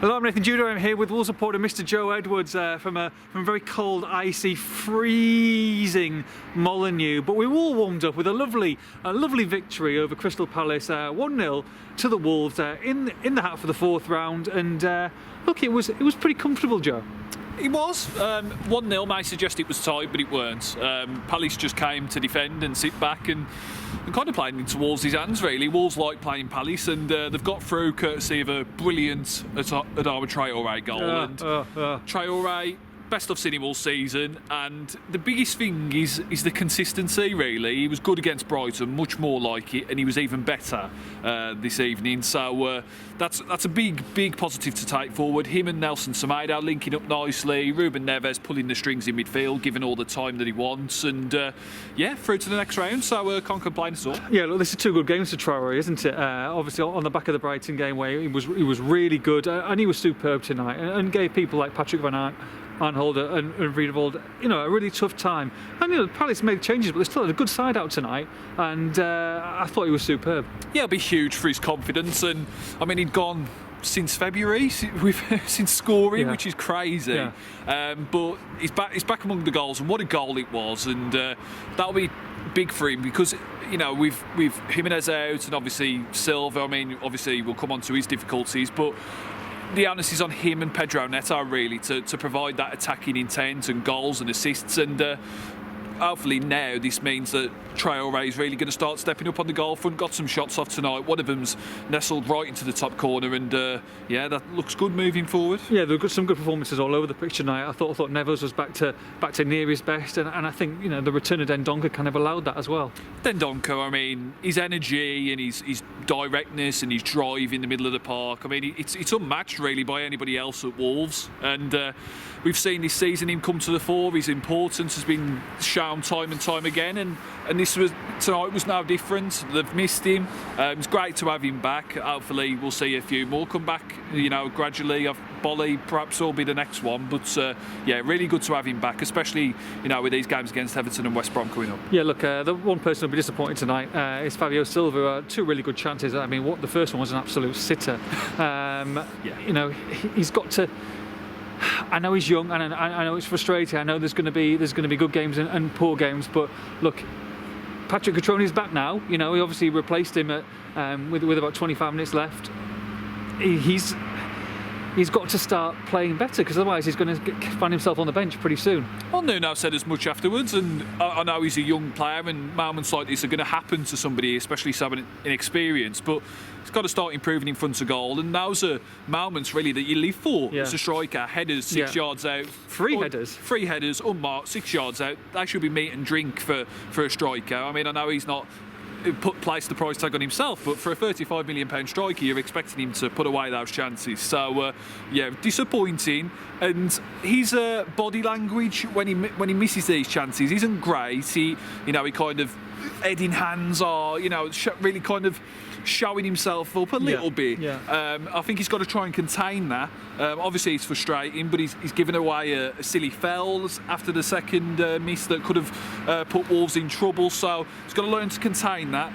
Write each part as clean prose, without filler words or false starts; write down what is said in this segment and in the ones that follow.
Hello, I'm Nathan Judo. I'm here with Wolves supporter Mr. Joe Edwards from a very cold, icy, freezing Molineux. But we all warmed up with a lovely victory over Crystal Palace, 1-0 to the Wolves in the hat for the fourth round. And look, it was pretty comfortable, Joe. It was. 1-0 may suggest it was tight, but it weren't. Palace just came to defend and sit back and kind of played into Wolves' hands, really. Wolves like playing Palace, and they've got through courtesy of a brilliant Adama Traoré goal. Traoré, best I've seen him all season, and the biggest thing is the consistency, really. He was good against Brighton, much more like it, and he was even better this evening. So that's a big positive to take forward. Him and Nelson Semedo linking up nicely. Ruben Neves pulling the strings in midfield, given all the time that he wants, and through to the next round. So can't complain at all. Yeah, look, this is two good games for Traoré, isn't it? Obviously on the back of the Brighton game where he was really good, and he was superb tonight, and gave people like Patrick Van Aanholt and Vriendewald, a really tough time. And Palace made changes, but they still had a good side out tonight. And I thought he was superb. Yeah, it'll be huge for his confidence. And I mean, he'd gone since February since scoring, which is crazy. Yeah. But he's back among the goals, and what a goal it was. And that'll be big for him because with Jimenez out and obviously Silva. I mean, obviously we'll come on to his difficulties, but the onus is on him and Pedro Neto, really, to provide that attacking intent and goals and assists. And hopefully now this means that Traoré is really going to start stepping up on the goal front. Got some shots off tonight. One of them's nestled right into the top corner, and that looks good moving forward. Yeah, there were some good performances all over the pitch tonight. I thought Neves was back to near his best, and I think the return of Dendoncker kind of allowed that as well. Dendoncker, I mean, his energy and his directness and his drive in the middle of the park. I mean, it's unmatched really by anybody else at Wolves, and we've seen this season him come to the fore. His importance has been shown time and time again, and tonight was no different. They've missed him. It's great to have him back. Hopefully we'll see a few more come back, gradually. Bolly perhaps will be the next one, but really good to have him back, especially with these games against Everton and West Brom coming up. Yeah, look, the one person who'll be disappointed tonight is Fabio Silva. Two really good chances. I mean, the first one was an absolute sitter. He's got to. I know he's young, and I know it's frustrating. I know there's going to be good games and poor games, but look, Patrick Cutroni's back now. He obviously replaced him with about 25 minutes left. He's got to start playing better, because otherwise he's going to find himself on the bench pretty soon. Well, Nuno said as much afterwards, and I know he's a young player, and moments like this are going to happen to somebody, especially someone inexperienced, but he's got to start improving in front of goal, and those are moments really that you live for as a striker. Headers 6 yards out. Three headers, unmarked, 6 yards out. That should be meat and drink for a striker. I mean, I know he's not placed the price tag on himself, but for a £35 million striker, you're expecting him to put away those chances. So disappointing. And his body language when he misses these chances isn't great. He kind of head in hands, or really kind of showing himself up a little bit. I think he's got to try and contain that. Obviously it's frustrating, but he's given away a silly fouls after the second miss that could have put Wolves in trouble, so he's got to learn to contain that.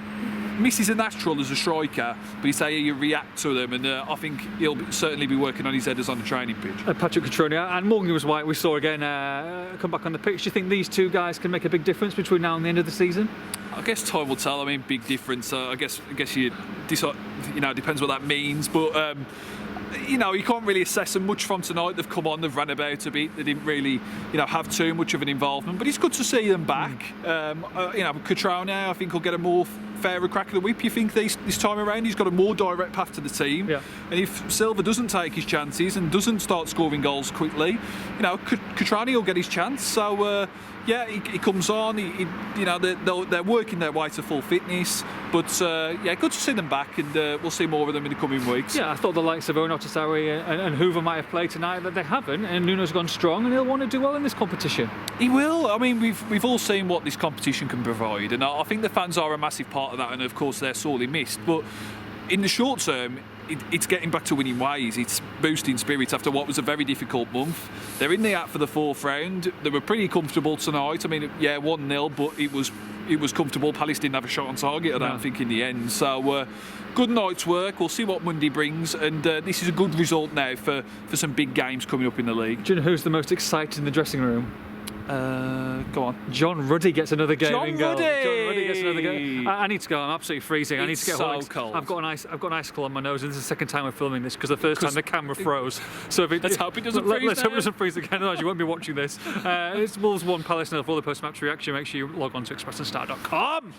Misses are natural as a striker, but it's how you react to them, and I think he'll certainly be working on his headers on the training pitch. Patrick Cutroni and Morgan was White, we saw again come back on the pitch. Do you think these two guys can make a big difference between now and the end of the season? I guess time will tell. I mean, big difference. I guess you decide, depends what that means, but you can't really assess them much from tonight. They've come on, they've ran about a bit. They didn't really, have too much of an involvement. But it's good to see them back. Cutroni, I think, will get a more fairer crack of the whip. You think this time around he's got a more direct path to the team. Yeah. And if Silva doesn't take his chances and doesn't start scoring goals quickly, Cutroni will get his chance. So he comes on. They're working their way to full fitness. But good to see them back, and we'll see more of them in the coming weeks. Yeah, I thought the likes of Onatasari and Hoover might have played tonight, but they haven't. And Nuno's gone strong, and he'll want to do well in this competition. He will. I mean, we've all seen what this competition can provide, and I think the fans are a massive part of that, and of course they're sorely missed. But in the short term, it's getting back to winning ways. It's boosting spirits after what was a very difficult month. They're in the hat for the fourth round. They were pretty comfortable tonight. I mean, 1-0, but it was it was comfortable. Palace didn't have a shot on target, I don't think, in the end. So good night's work. We'll see what Monday brings, and this is a good result now for some big games coming up in the league. Do you know who's the most excited in the dressing room? Go on. John Ruddy gets another game in goal. Ruddy! John Ruddy gets another game. I need to go. I'm absolutely freezing. I need to get so home. cold. I've got an icicle on my nose, and this is the second time we're filming this because the first time the camera froze. So let's hope it doesn't freeze. Let's hope it doesn't freeze again. Otherwise, you won't be watching this. It's Wolves 1, Palace 0 for all the post-match reaction. Make sure you log on to expressandstart.com.